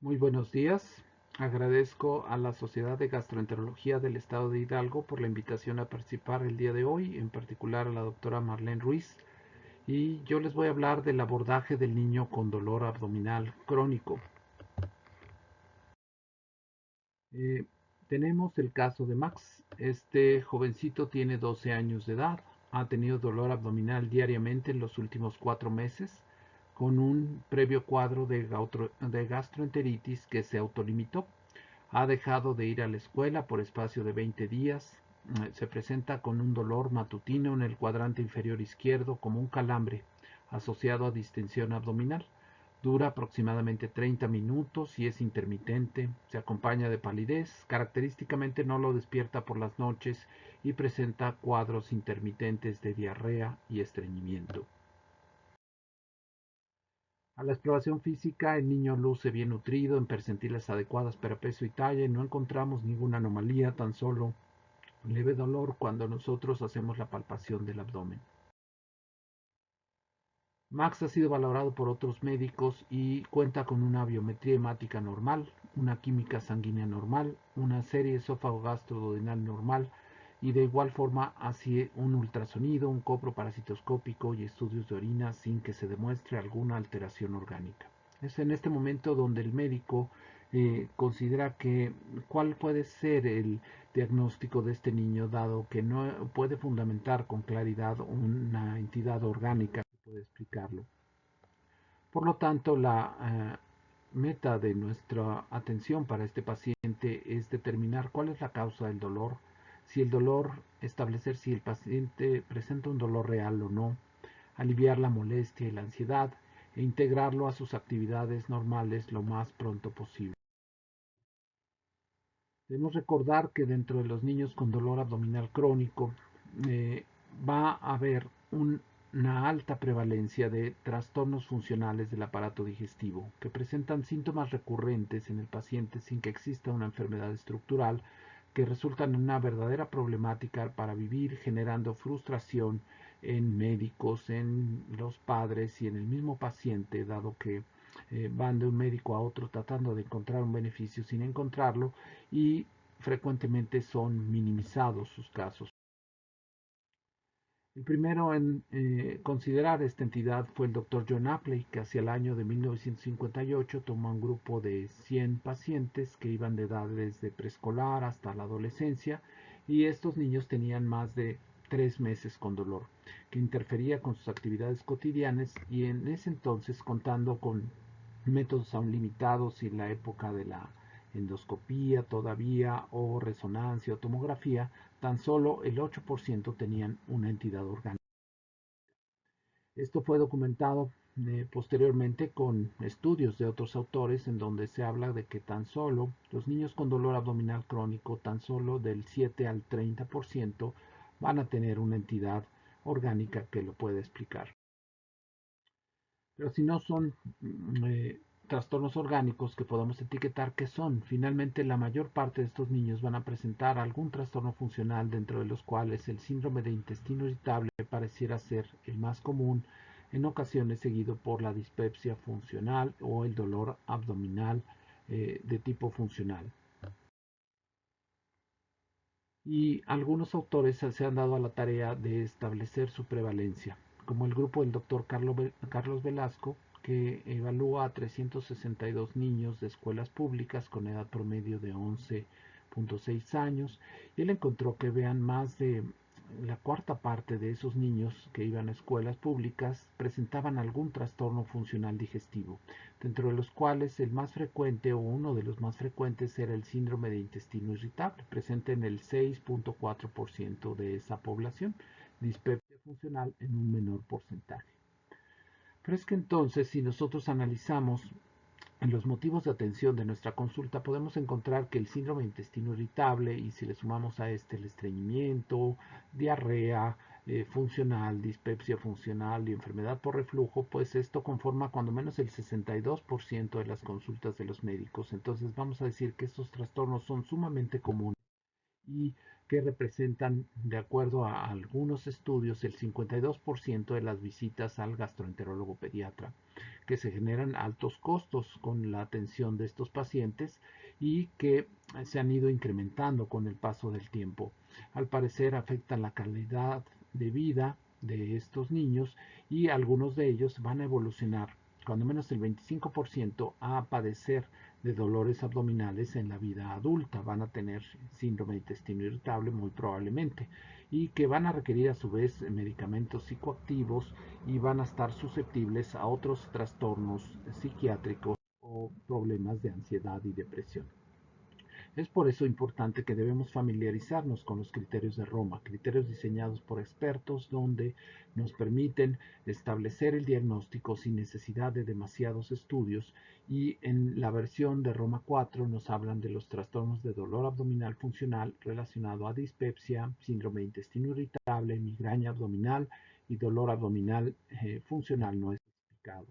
Muy buenos días. Agradezco a la Sociedad de Gastroenterología del Estado de Hidalgo por la invitación a participar el día de hoy, en particular a la doctora Marlene Ruiz. Y yo les voy a hablar del abordaje del niño con dolor abdominal crónico. Eh, Tenemos el caso de Max. Este jovencito tiene 12 años de edad. Ha tenido dolor abdominal diariamente en los últimos 4 meses, con un previo cuadro de gastroenteritis que se autolimitó. Ha dejado de ir a la escuela por espacio de 20 días. Se presenta con un dolor matutino en el cuadrante inferior izquierdo como un calambre asociado a distensión abdominal. Dura aproximadamente 30 minutos y es intermitente. Se acompaña de palidez. Característicamente no lo despierta por las noches y presenta cuadros intermitentes de diarrea y estreñimiento. A la exploración física, el niño luce bien nutrido, en percentiles adecuadas para peso y talla, y no encontramos ninguna anomalía, tan solo leve dolor cuando nosotros hacemos la palpación del abdomen. Max ha sido valorado por otros médicos y cuenta con una biometría hemática normal, una química sanguínea normal, una serie esófago-gastroduodenal normal y de igual forma así un ultrasonido, un coproparasitoscópico y estudios de orina sin que se demuestre alguna alteración orgánica. Es en este momento donde el médico considera que cuál puede ser el diagnóstico de este niño, dado que no puede fundamentar con claridad una entidad orgánica que puede explicarlo. Por lo tanto, la meta de nuestra atención para este paciente es determinar cuál es la causa del dolor, si el dolor, establecer si el paciente presenta un dolor real o no, aliviar la molestia y la ansiedad e integrarlo a sus actividades normales lo más pronto posible. Debemos recordar que dentro de los niños con dolor abdominal crónico eh, va a haber una alta prevalencia de trastornos funcionales del aparato digestivo que presentan síntomas recurrentes en el paciente sin que exista una enfermedad estructural que resultan en una verdadera problemática para vivir, generando frustración en médicos, en los padres y en el mismo paciente, dado que van de un médico a otro tratando de encontrar un beneficio sin encontrarlo y frecuentemente son minimizados sus casos. El primero en considerar esta entidad fue el Dr. John Apley, que hacia el año de 1958 tomó un grupo de 100 pacientes que iban de edad desde preescolar hasta la adolescencia, y estos niños tenían más de 3 meses con dolor, que interfería con sus actividades cotidianas, y en ese entonces, contando con métodos aún limitados y en la época de la endoscopía todavía o resonancia o tomografía, tan solo el 8% tenían una entidad orgánica. Esto fue documentado posteriormente con estudios de otros autores en donde se habla de que tan solo los niños con dolor abdominal crónico, tan solo del 7 al 30% van a tener una entidad orgánica que lo pueda explicar. Pero si no son trastornos orgánicos que podamos etiquetar, ¿qué son? Finalmente, la mayor parte de estos niños van a presentar algún trastorno funcional, dentro de los cuales el síndrome de intestino irritable pareciera ser el más común, en ocasiones seguido por la dispepsia funcional o el dolor abdominal de tipo funcional. Y algunos autores se han dado a la tarea de establecer su prevalencia, como el grupo del doctor Carlos Velasco, que evalúa a 362 niños de escuelas públicas con edad promedio de 11.6 años, y él encontró que vean más de la cuarta parte de esos niños que iban a escuelas públicas presentaban algún trastorno funcional digestivo, dentro de los cuales el más frecuente o uno de los más frecuentes era el síndrome de intestino irritable, presente en el 6.4% de esa población, dispepsia funcional en un menor porcentaje. Pero es que entonces, si nosotros analizamos en los motivos de atención de nuestra consulta, podemos encontrar que el síndrome de intestino irritable, y si le sumamos a este el estreñimiento, diarrea funcional, dispepsia funcional y enfermedad por reflujo, pues esto conforma cuando menos el 62% de las consultas de los médicos. Entonces vamos a decir que estos trastornos son sumamente comunes y que representan, de acuerdo a algunos estudios, el 52% de las visitas al gastroenterólogo pediatra, que se generan altos costos con la atención de estos pacientes y que se han ido incrementando con el paso del tiempo. Al parecer afectan la calidad de vida de estos niños y algunos de ellos van a evolucionar, cuando menos el 25%, a padecer de dolores abdominales en la vida adulta. Van a tener síndrome de intestino irritable muy probablemente y que van a requerir a su vez medicamentos psicoactivos y van a estar susceptibles a otros trastornos psiquiátricos o problemas de ansiedad y depresión. Es por eso importante que debemos familiarizarnos con los criterios de Roma, criterios diseñados por expertos donde nos permiten establecer el diagnóstico sin necesidad de demasiados estudios, y en la versión de Roma 4 nos hablan de los trastornos de dolor abdominal funcional relacionado a dispepsia, síndrome de intestino irritable, migraña abdominal y dolor abdominal funcional no especificado.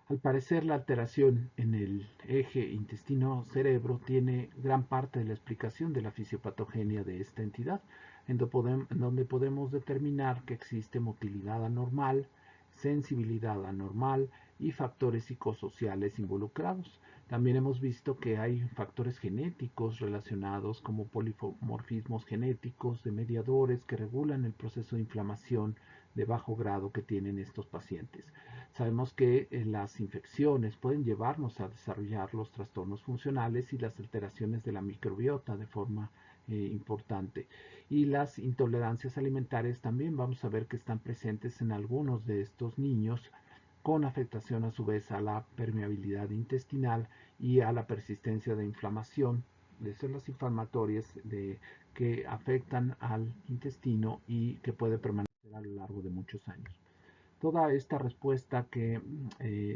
Al parecer, la alteración en el eje intestino-cerebro tiene gran parte de la explicación de la fisiopatogenia de esta entidad, en donde podemos determinar que existe motilidad anormal, sensibilidad anormal y factores psicosociales involucrados. También hemos visto que hay factores genéticos relacionados como polimorfismos genéticos de mediadores que regulan el proceso de inflamación de bajo grado que tienen estos pacientes. Sabemos que las infecciones pueden llevarnos a desarrollar los trastornos funcionales y las alteraciones de la microbiota de forma importante. Y las intolerancias alimentarias también vamos a ver que están presentes en algunos de estos niños, con afectación a su vez a la permeabilidad intestinal y a la persistencia de inflamación, de células inflamatorias que afectan al intestino y que puede permanecer a lo largo de muchos años. Toda esta respuesta que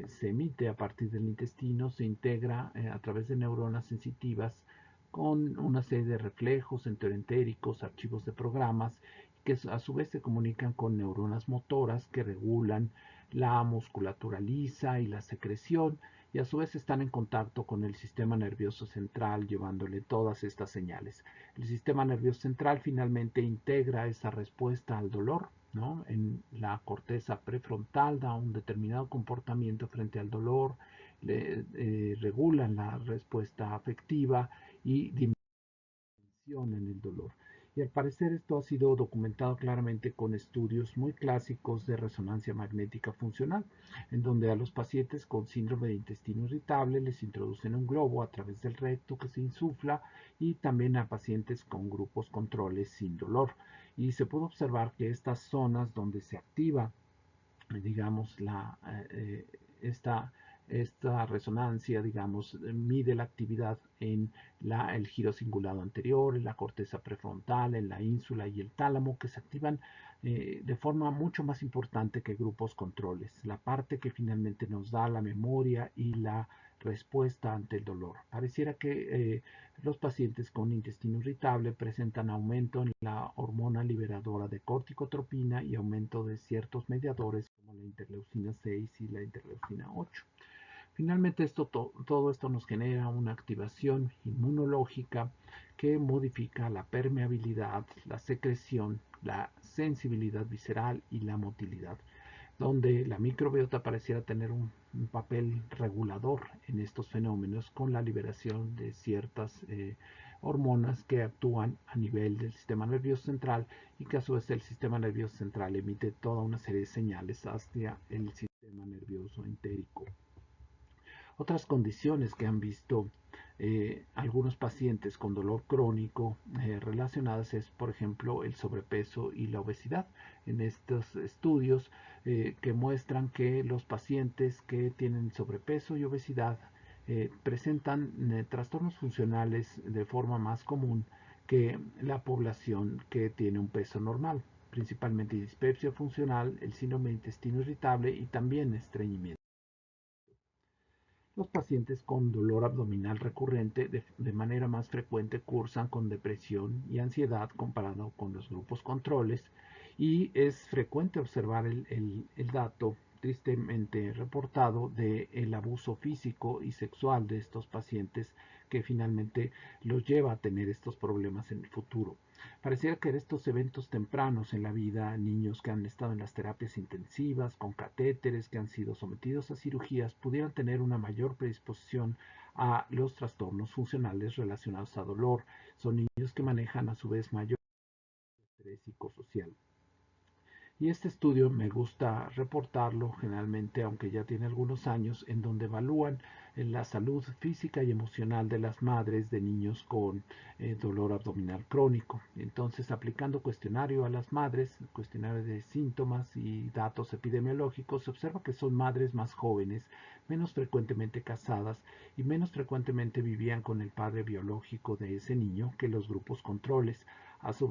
se emite a partir del intestino se integra a través de neuronas sensitivas con una serie de reflejos enteroentéricos, archivos de programas, que a su vez se comunican con neuronas motoras que regulan la musculatura lisa y la secreción, y a su vez están en contacto con el sistema nervioso central llevándole todas estas señales. El sistema nervioso central finalmente integra esa respuesta al dolor, ¿no? En la corteza prefrontal da un determinado comportamiento frente al dolor, regulan la respuesta afectiva y dimensionan el dolor. Y al parecer esto ha sido documentado claramente con estudios muy clásicos de resonancia magnética funcional, en donde a los pacientes con síndrome de intestino irritable les introducen un globo a través del recto que se insufla, y también a pacientes con grupos controles sin dolor. Y se puede observar que estas zonas donde se activa, digamos, esta, esta resonancia, digamos, mide la actividad en el giro cingulado anterior, en la corteza prefrontal, en la ínsula y el tálamo, que se activan de forma mucho más importante que grupos controles, la parte que finalmente nos da la memoria y la respuesta ante el dolor. Pareciera que los pacientes con intestino irritable presentan aumento en la hormona liberadora de corticotropina y aumento de ciertos mediadores como la interleucina 6 y la interleucina 8. Finalmente, todo esto nos genera una activación inmunológica que modifica la permeabilidad, la secreción, la sensibilidad visceral y la motilidad, donde la microbiota pareciera tener un papel regulador en estos fenómenos con la liberación de ciertas hormonas que actúan a nivel del sistema nervioso central, y que a su vez el sistema nervioso central emite toda una serie de señales hacia el sistema nervioso entérico. Otras condiciones que han visto algunos pacientes con dolor crónico relacionadas es, por ejemplo, el sobrepeso y la obesidad. En estos estudios que muestran que los pacientes que tienen sobrepeso y obesidad presentan trastornos funcionales de forma más común que la población que tiene un peso normal, principalmente dispepsia funcional, el síndrome de intestino irritable y también estreñimiento. Los pacientes con dolor abdominal recurrente de manera más frecuente cursan con depresión y ansiedad comparado con los grupos controles, y es frecuente observar el dato tristemente reportado del abuso físico y sexual de estos pacientes que finalmente los lleva a tener estos problemas en el futuro. Pareciera que estos eventos tempranos en la vida, niños que han estado en las terapias intensivas, con catéteres, que han sido sometidos a cirugías, pudieran tener una mayor predisposición a los trastornos funcionales relacionados a dolor. Son niños que manejan a su vez mayor estrés psicosocial. Y este estudio me gusta reportarlo generalmente, aunque ya tiene algunos años, en donde evalúan la salud física y emocional de las madres de niños con dolor abdominal crónico. Entonces, aplicando cuestionario a las madres, cuestionario de síntomas y datos epidemiológicos, se observa que son madres más jóvenes, menos frecuentemente casadas y menos frecuentemente vivían con el padre biológico de ese niño que los grupos controles. A su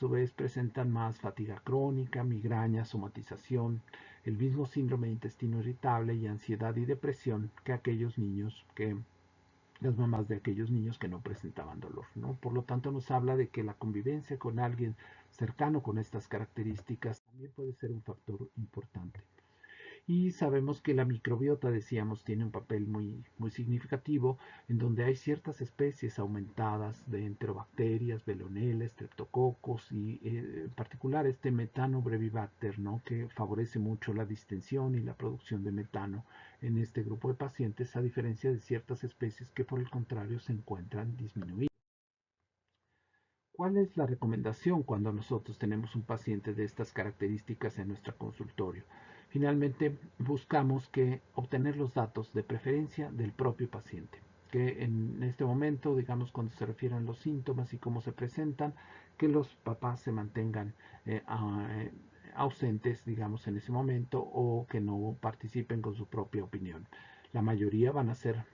vez presentan más fatiga crónica, migraña, somatización, el mismo síndrome de intestino irritable y ansiedad y depresión que aquellos niños que las mamás de aquellos niños que no presentaban dolor, ¿no? Por lo tanto, nos habla de que la convivencia con alguien cercano con estas características también puede ser un factor importante. Y sabemos que la microbiota, decíamos, tiene un papel muy significativo, en donde hay ciertas especies aumentadas de enterobacterias, veloneles, streptococos y en particular este metano brevibacter, ¿no? Que favorece mucho la distensión y la producción de metano en este grupo de pacientes, a diferencia de ciertas especies que por el contrario se encuentran disminuidas. ¿Cuál es la recomendación cuando nosotros tenemos un paciente de estas características en nuestro consultorio? Finalmente, buscamos que obtener los datos de preferencia del propio paciente, que en este momento, digamos, cuando se refieren los síntomas y cómo se presentan, que los papás se mantengan ausentes, digamos, en ese momento o que no participen con su propia opinión. La mayoría van a ser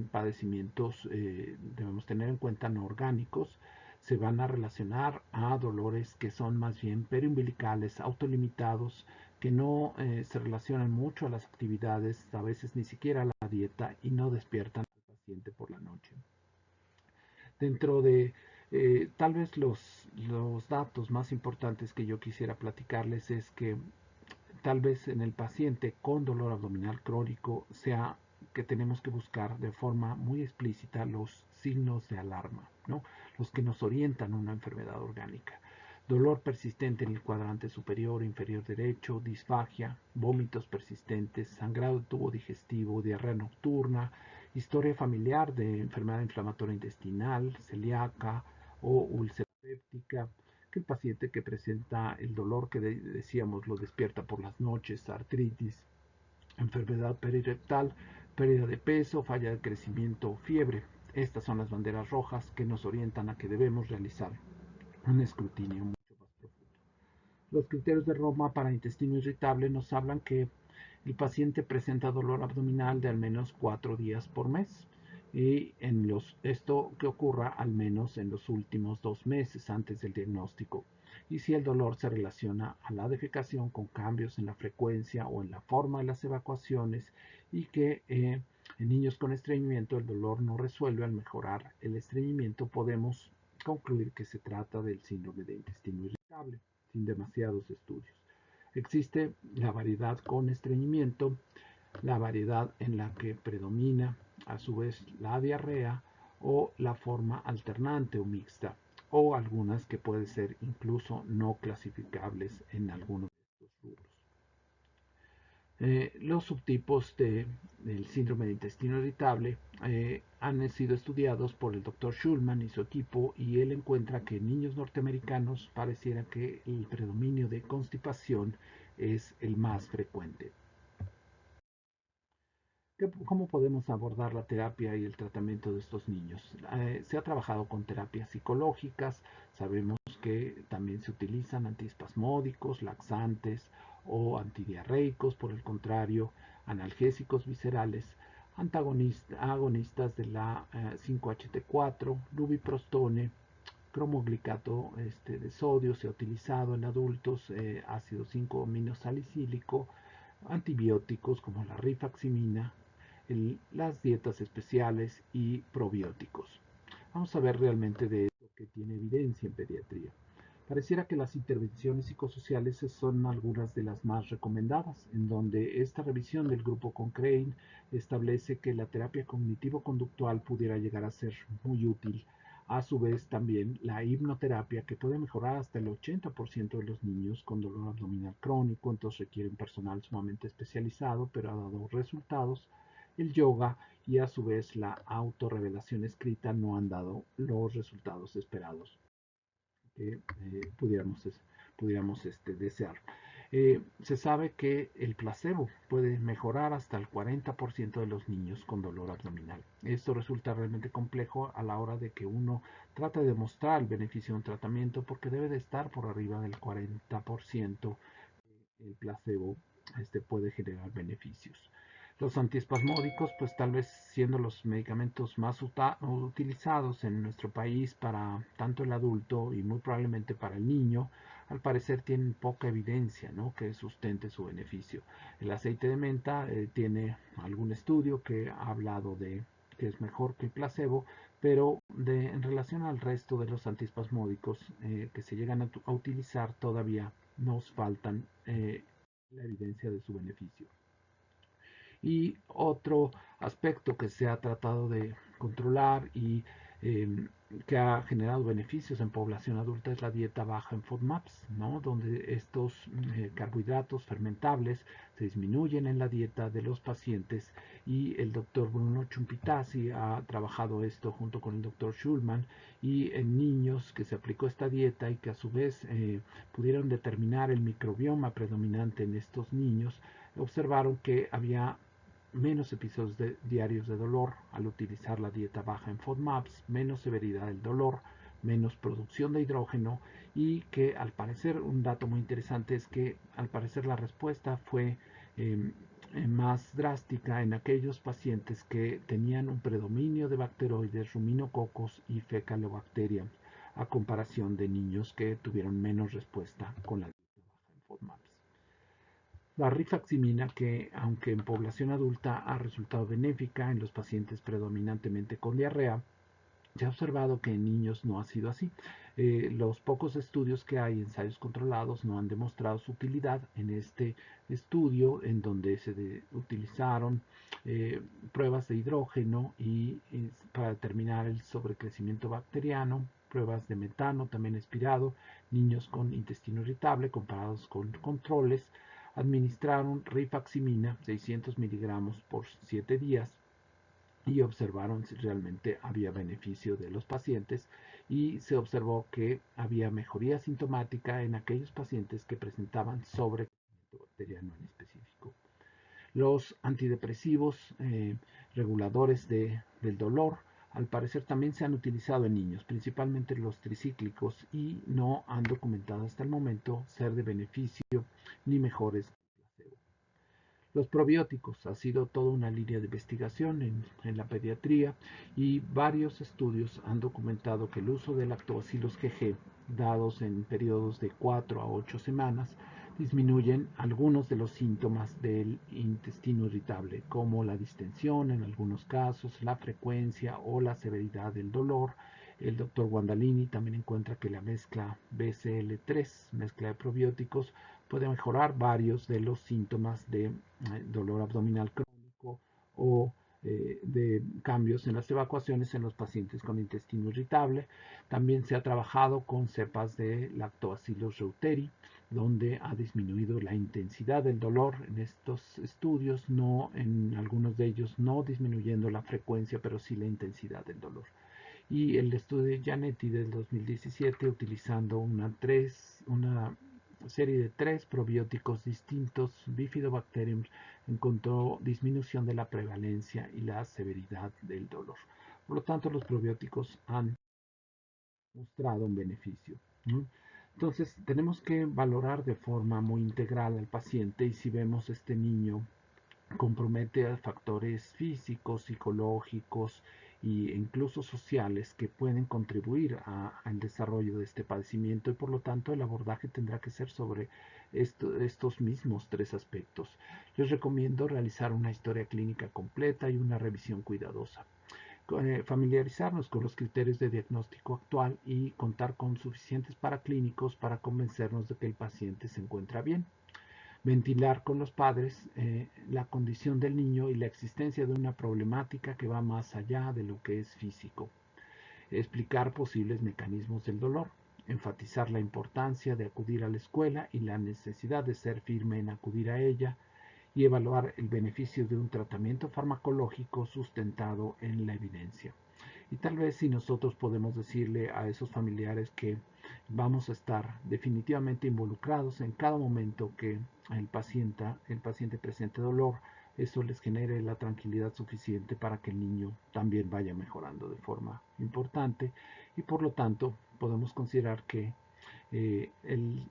padecimientos, debemos tener en cuenta, no orgánicos, se van a relacionar a dolores que son más bien periumbilicales, autolimitados, que no se relacionan mucho a las actividades, a veces ni siquiera a la dieta y no despiertan al paciente por la noche. Dentro de tal vez los datos más importantes que yo quisiera platicarles es que tal vez en el paciente con dolor abdominal crónico sea que tenemos que buscar de forma muy explícita los signos de alarma, ¿no? Los que nos orientan a una enfermedad orgánica. Dolor persistente en el cuadrante superior e inferior derecho, disfagia, vómitos persistentes, sangrado de tubo digestivo, diarrea nocturna, historia familiar de enfermedad inflamatoria intestinal, celíaca o úlcera péptica, que el paciente que presenta el dolor que decíamos lo despierta por las noches, artritis, enfermedad perirectal, pérdida de peso, falla de crecimiento, fiebre. Estas son las banderas rojas que nos orientan a que debemos realizar un escrutinio mucho más profundo. Los criterios de Roma para intestino irritable nos hablan que el paciente presenta dolor abdominal de al menos 4 días por mes y esto que ocurra al menos en los últimos 2 meses antes del diagnóstico. Y si el dolor se relaciona a la defecación con cambios en la frecuencia o en la forma de las evacuaciones y que en niños con estreñimiento el dolor no resuelve al mejorar el estreñimiento, podemos concluir que se trata del síndrome de intestino irritable, sin demasiados estudios. Existe la variedad con estreñimiento, la variedad en la que predomina a su vez la diarrea o la forma alternante o mixta, o algunas que pueden ser incluso no clasificables en algunos de estos rubros. Los subtipos del síndrome de intestino irritable han sido estudiados por el Dr. Schulman y su equipo, y él encuentra que en niños norteamericanos pareciera que el predominio de constipación es el más frecuente. ¿Cómo podemos abordar la terapia y el tratamiento de estos niños? Se ha trabajado con terapias psicológicas, sabemos que también se utilizan antiespasmódicos, laxantes o antidiarreicos, por el contrario, analgésicos viscerales, agonistas de la 5-HT4, lubiprostone, cromoglicato de sodio se ha utilizado en adultos, ácido 5-aminosalicílico, antibióticos como la rifaximina, las dietas especiales y probióticos. Vamos a ver realmente de esto que tiene evidencia en pediatría. Pareciera que las intervenciones psicosociales son algunas de las más recomendadas, en donde esta revisión del grupo Cochrane establece que la terapia cognitivo-conductual pudiera llegar a ser muy útil. A su vez, también la hipnoterapia, que puede mejorar hasta el 80% de los niños con dolor abdominal crónico, entonces requiere un personal sumamente especializado, pero ha dado resultados. El yoga y a su vez la autorrevelación escrita no han dado los resultados esperados que pudiéramos desear. Se sabe que el placebo puede mejorar hasta el 40% de los niños con dolor abdominal. Esto resulta realmente complejo a la hora de que uno trata de demostrar el beneficio de un tratamiento porque debe de estar por arriba del 40%. El placebo puede generar beneficios. Los antiespasmódicos, pues tal vez siendo los medicamentos más utilizados en nuestro país para tanto el adulto y muy probablemente para el niño, al parecer tienen poca evidencia, ¿no?, que sustente su beneficio. El aceite de menta tiene algún estudio que ha hablado de que es mejor que el placebo, pero en relación al resto de los antiespasmódicos que se llegan a utilizar todavía nos faltan la evidencia de su beneficio. Y otro aspecto que se ha tratado de controlar y eh, que ha generado beneficios en población adulta es la dieta baja en FODMAPs, ¿no?, donde estos carbohidratos fermentables se disminuyen en la dieta de los pacientes, y el doctor Bruno Chumpitazzi ha trabajado esto junto con el doctor Schulman, y en niños que se aplicó esta dieta y que a su vez pudieron determinar el microbioma predominante en estos niños, observaron que había menos episodios diarios de dolor al utilizar la dieta baja en FODMAPs, menos severidad del dolor, menos producción de hidrógeno, y que al parecer, un dato muy interesante es que al parecer la respuesta fue más drástica en aquellos pacientes que tenían un predominio de bacteroides, ruminococos y fecalobacterias, a comparación de niños que tuvieron menos respuesta con la dieta baja en FODMAPs. La rifaximina, que aunque en población adulta ha resultado benéfica en los pacientes predominantemente con diarrea, se ha observado que en niños no ha sido así. Los pocos estudios que hay, ensayos controlados, no han demostrado su utilidad. En este estudio, en donde se utilizaron pruebas de hidrógeno para determinar el sobrecrecimiento bacteriano, pruebas de metano también expirado, niños con intestino irritable comparados con controles, administraron rifaximina 600 miligramos por 7 días y observaron si realmente había beneficio de los pacientes, y se observó que había mejoría sintomática en aquellos pacientes que presentaban sobrecrecimiento bacteriano en específico. Los antidepresivos reguladores del dolor al parecer también se han utilizado en niños, principalmente los tricíclicos, y no han documentado hasta el momento ser de beneficio ni mejores que el placebo. Los probióticos ha sido toda una línea de investigación en la pediatría, y varios estudios han documentado que el uso de lactobacillus GG dados en periodos de 4 a 8 semanas disminuyen algunos de los síntomas del intestino irritable, como la distensión en algunos casos, la frecuencia o la severidad del dolor. El doctor Guandalini también encuentra que la mezcla BCL3, mezcla de probióticos, puede mejorar varios de los síntomas de dolor abdominal crónico o de cambios en las evacuaciones en los pacientes con intestino irritable. También se ha trabajado con cepas de Lactobacillus reuteri, donde ha disminuido la intensidad del dolor en estos estudios, no en algunos de ellos no disminuyendo la frecuencia, pero sí la intensidad del dolor. Y el estudio de Janetti del 2017, utilizando una serie de 3 probióticos distintos, Bifidobacterium, encontró disminución de la prevalencia y la severidad del dolor. Por lo tanto, los probióticos han mostrado un beneficio, ¿no? Entonces, tenemos que valorar de forma muy integral al paciente, y si vemos este niño compromete a factores físicos, psicológicos e incluso sociales que pueden contribuir al desarrollo de este padecimiento, y por lo tanto el abordaje tendrá que ser sobre estos mismos 3 aspectos. Les recomiendo realizar una historia clínica completa y una revisión cuidadosa. familiarizarnos con los criterios de diagnóstico actual y contar con suficientes paraclínicos para convencernos de que el paciente se encuentra bien. Ventilar con los padres la condición del niño y la existencia de una problemática que va más allá de lo que es físico. Explicar posibles mecanismos del dolor. Enfatizar la importancia de acudir a la escuela y la necesidad de ser firme en acudir a ella, y evaluar el beneficio de un tratamiento farmacológico sustentado en la evidencia. Y tal vez si nosotros podemos decirle a esos familiares que vamos a estar definitivamente involucrados en cada momento que el paciente presente dolor, eso les genere la tranquilidad suficiente para que el niño también vaya mejorando de forma importante, y por lo tanto podemos considerar que el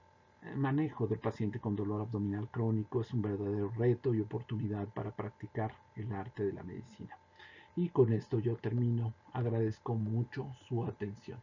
manejo del paciente con dolor abdominal crónico es un verdadero reto y oportunidad para practicar el arte de la medicina. Y con esto yo termino. Agradezco mucho su atención.